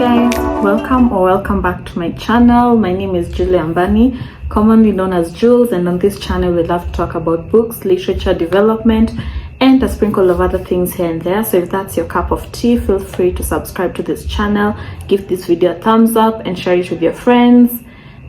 guys, welcome back to my channel. My name is Julie Ambani, commonly known as Jules, and on this channel we love to talk about books, literature, development, and a sprinkle of other things here and there. So if that's your cup of tea, feel free to subscribe to this channel, give this video a thumbs up and share it with your friends.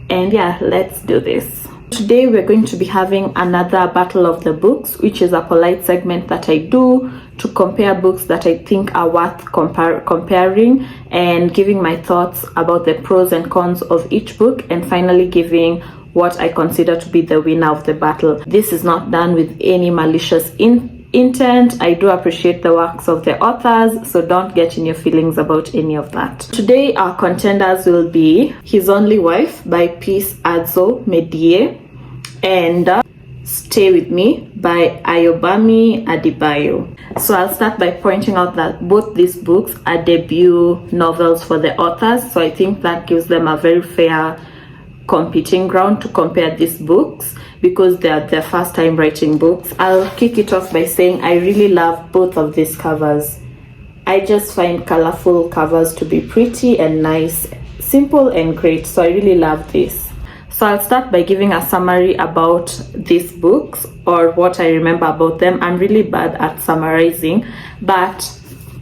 And yeah, let's do this. Today we're going to be having another battle of the books, which is a polite segment that I do to compare books that I think are worth comparing and giving my thoughts about the pros and cons of each book, and finally giving what I consider to be the winner of the battle. This is not done with any malicious intent. I do appreciate the works of the authors, so don't get in your feelings about any of that. Today our contenders will be His Only Wife by Peace Adzo Medie and Stay With Me by Ayobami Adebayo. So I'll start by pointing out that both these books are debut novels for the authors, so I think that gives them a very fair competing ground to compare these books because they are their first time writing books. I'll kick it off by saying I really love both of these covers. I just find colorful covers to be pretty and nice, simple and great, so I really love this. So I'll start by giving a summary about these books or what I remember about them. I'm really bad at summarizing, but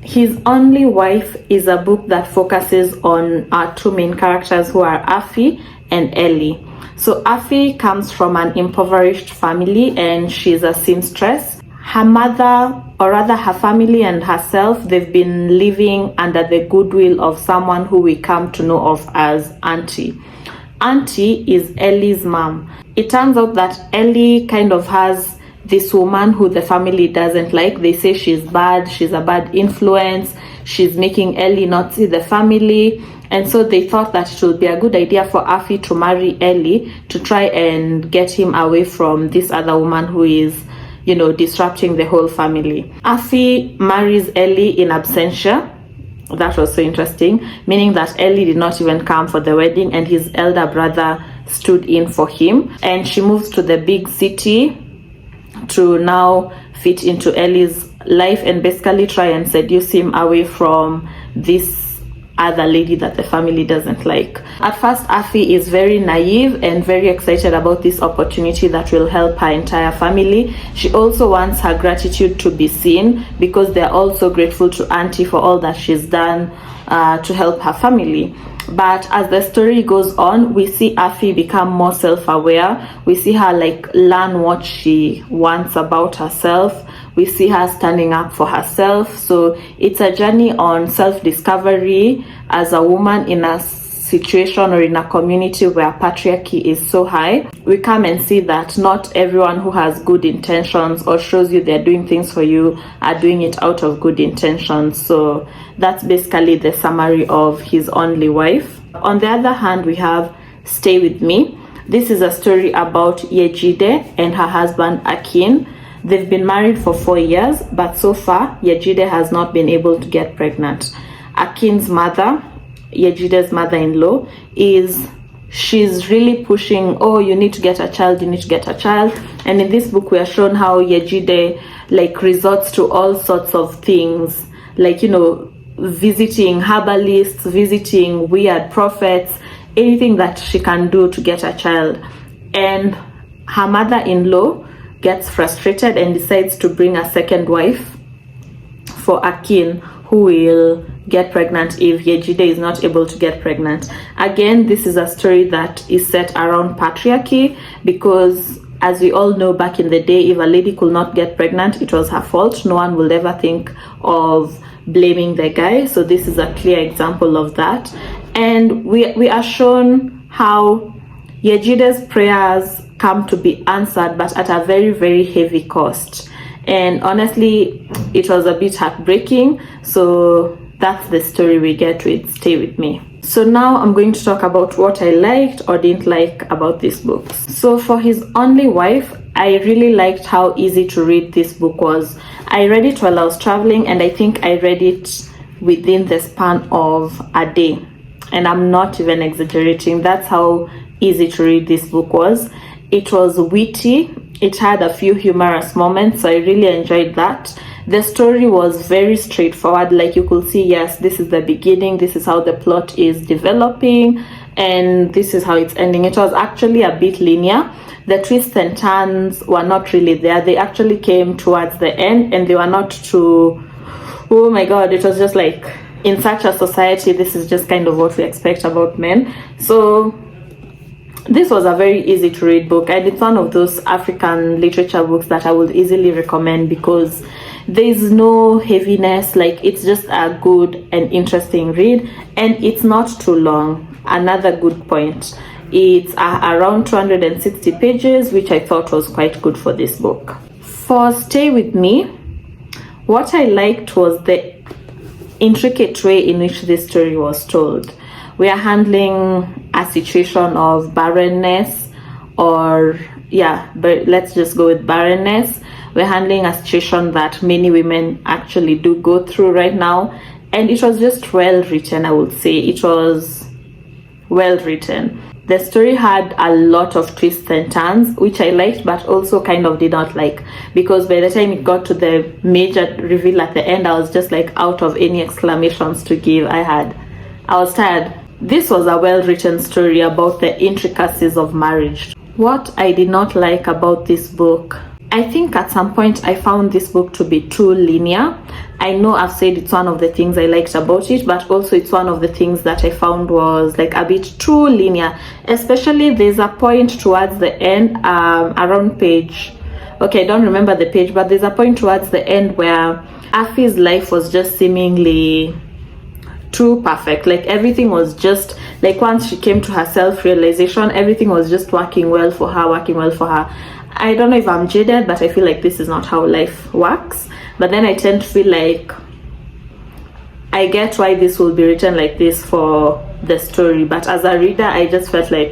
His Only Wife is a book that focuses on our two main characters, who are Afi and Ellie. So Afi comes from an impoverished family and she's a seamstress. Her mother, or rather her family and herself, they've been living under the goodwill of someone who we come to know of as Auntie. Auntie is Ellie's mom. It turns out that Ellie kind of has this woman who the family doesn't like. They say she's bad, she's a bad influence, she's making Ellie not see the family. And so they thought that it would be a good idea for Afi to marry Ellie to try and get him away from this other woman who is, disrupting the whole family. Afi marries Ellie in absentia. That was so interesting, meaning that Ellie did not even come for the wedding and his elder brother stood in for him. And she moves to the big city to now fit into Ellie's life and basically try and seduce him away from this other lady that the family doesn't like. At first, Afi is very naive and very excited about this opportunity that will help her entire family. She also wants her gratitude to be seen because they're also grateful to Auntie for all that she's done to help her family. But as the story goes on, we see Afi become more self-aware. We see her learn what she wants about herself. We see her standing up for herself. So it's a journey on self-discovery as a woman in a situation or in a community where patriarchy is so high. We come and see that not everyone who has good intentions or shows you they're doing things for you are doing it out of good intentions. So that's basically the summary of His Only Wife. On the other hand, we have Stay With Me. This is a story about Yejide and her husband Akin. They've been married for 4 years, but so far Yejide has not been able to get pregnant. Akin's mother, Yejide's mother-in-law, she's really pushing, oh, you need to get a child, you need to get a child. And in this book we are shown how Yejide resorts to all sorts of things, visiting herbalists, visiting weird prophets, anything that she can do to get a child. And her mother-in-law gets frustrated and decides to bring a second wife for Akin, who will get pregnant if Yejide is not able to get pregnant. Again, this is a story that is set around patriarchy because, as we all know, back in the day, if a lady could not get pregnant, it was her fault. No one will ever think of blaming the guy. So this is a clear example of that. And we are shown how Yejide's prayers come to be answered, but at a very, very heavy cost. And honestly, it was a bit heartbreaking. So that's the story we get with Stay With Me. So now I'm going to talk about what I liked or didn't like about these books. So for His Only Wife, I really liked how easy to read this book was. I read it while I was traveling, and I think I read it within the span of a day. And I'm not even exaggerating. That's how easy to read this book was. It was witty. It had a few humorous moments, so I really enjoyed that. The story was very straightforward. Like you could see, yes, this is the beginning, this is how the plot is developing, and this is how it's ending. It was actually a bit linear. The twists and turns were not really there. They actually came towards the end, and they were not too, oh my god, it was just like, in such a society, this is just kind of what we expect about men. So this was a very easy to read book, and it's one of those African literature books that I would easily recommend because there's no heaviness. Like, it's just a good and interesting read, and it's not too long. Another good point, it's around 260 pages, which I thought was quite good for this book. For Stay With Me, what I liked was the intricate way in which this story was told. We are handling a situation of barrenness, or but let's just go with barrenness. We're handling a situation that many women actually do go through right now, and it was just well written. I would say it was well written. The story had a lot of twists and turns, which I liked, but also kind of did not like, because by the time it got to the major reveal at the end, I was just like out of any exclamations to give. I was tired. This was a well-written story about the intricacies of marriage. What I did not like about this book, I think at some point I found this book to be too linear. I know I've said it's one of the things I liked about it, but also it's one of the things that I found was like a bit too linear. Especially there's a point towards the end, around page, okay, I don't remember the page, but there's a point towards the end where Afi's life was just seemingly too perfect. Like, everything was just like, once she came to her self-realization, everything was just working well for her. I don't know if I'm jaded, but I feel like this is not how life works. But then I tend to feel like I get why this will be written like this for the story, but as a reader I just felt like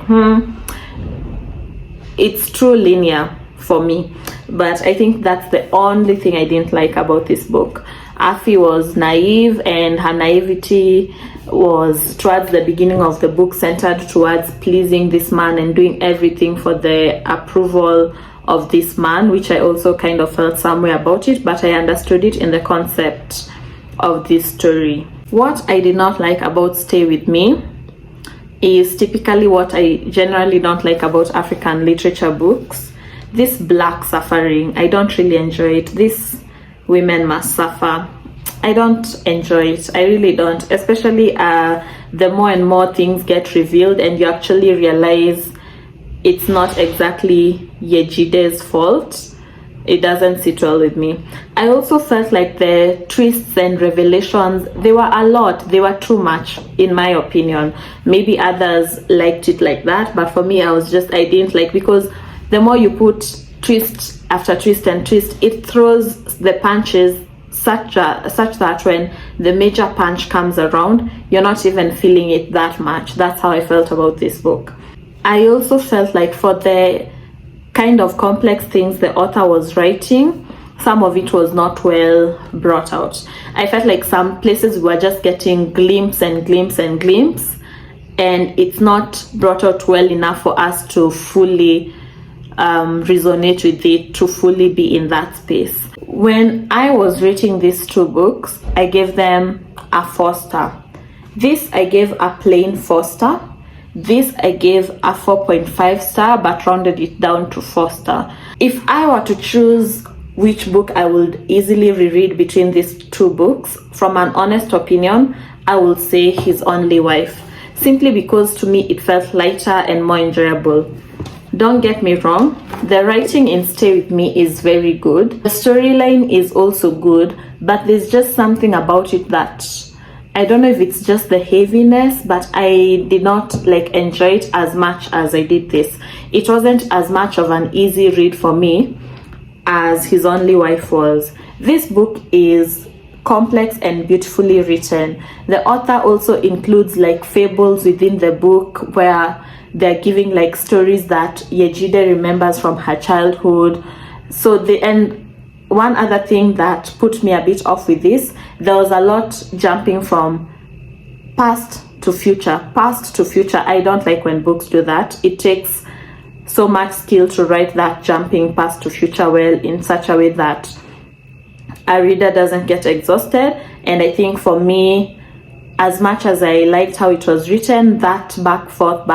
it's too linear for me. But I think that's the only thing I didn't like about this book. Afi was naive, and her naivety was towards the beginning of the book centered towards pleasing this man and doing everything for the approval of this man, which I also kind of felt somewhere about it, but I understood it in the concept of this story. What I did not like about Stay With Me is typically what I generally don't like about African literature books. This black suffering, I don't really enjoy it. This women must suffer, I don't enjoy it. I really don't, especially the more and more things get revealed and you actually realize it's not exactly Yejide's fault. It doesn't sit well with me. I also felt like the twists and revelations, they were a lot. They were too much, in my opinion. Maybe others liked it like that, but for me, I didn't like, because the more you put twist after twist and twist, it throws the punches such that when the major punch comes around, you're not even feeling it that much. That's how I felt about this book. I also felt like for the kind of complex things the author was writing, some of it was not well brought out. I felt like some places we were just getting glimpse and it's not brought out well enough for us to fully resonate with it, to fully be in that space. When I was rating these two books, I gave them a 4-star. This I gave a plain 4-star. This I gave a 4.5 star, but rounded it down to 4-star. If I were to choose which book I would easily reread between these two books, from an honest opinion, I would say His Only Wife, simply because to me it felt lighter and more enjoyable. Don't get me wrong, the writing in Stay With Me is very good. The storyline is also good, but there's just something about it that I don't know if it's just the heaviness, but I did not enjoy it as much as I did this. It wasn't as much of an easy read for me as His Only Wife was. This book is complex and beautifully written. The author also includes fables within the book where they're giving stories that Yejide remembers from her childhood. And one other thing that put me a bit off with this, there was a lot jumping from past to future. I don't like when books do that. It takes so much skill to write that jumping past to future well in such a way that a reader doesn't get exhausted. And I think for me, as much as I liked how it was written, that back forth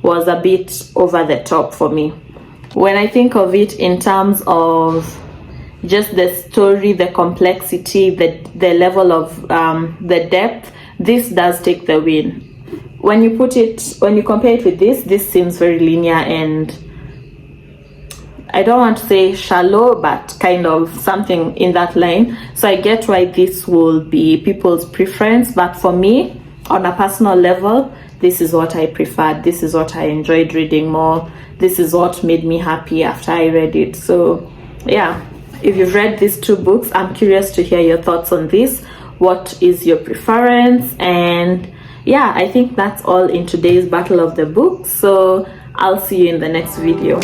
was a bit over the top for me. When I think of it in terms of just the story, the complexity, the level of the depth, this does take the win. When you compare it with this seems very linear and I don't want to say shallow, but kind of something in that line. So I get why this will be people's preference, but for me, on a personal level, this is what I preferred. This is what I enjoyed reading more. This is what made me happy after I read it. So yeah, if you've read these two books, I'm curious to hear your thoughts on this. What is your preference? And yeah, I think that's all in today's Battle of the Books. So I'll see you in the next video.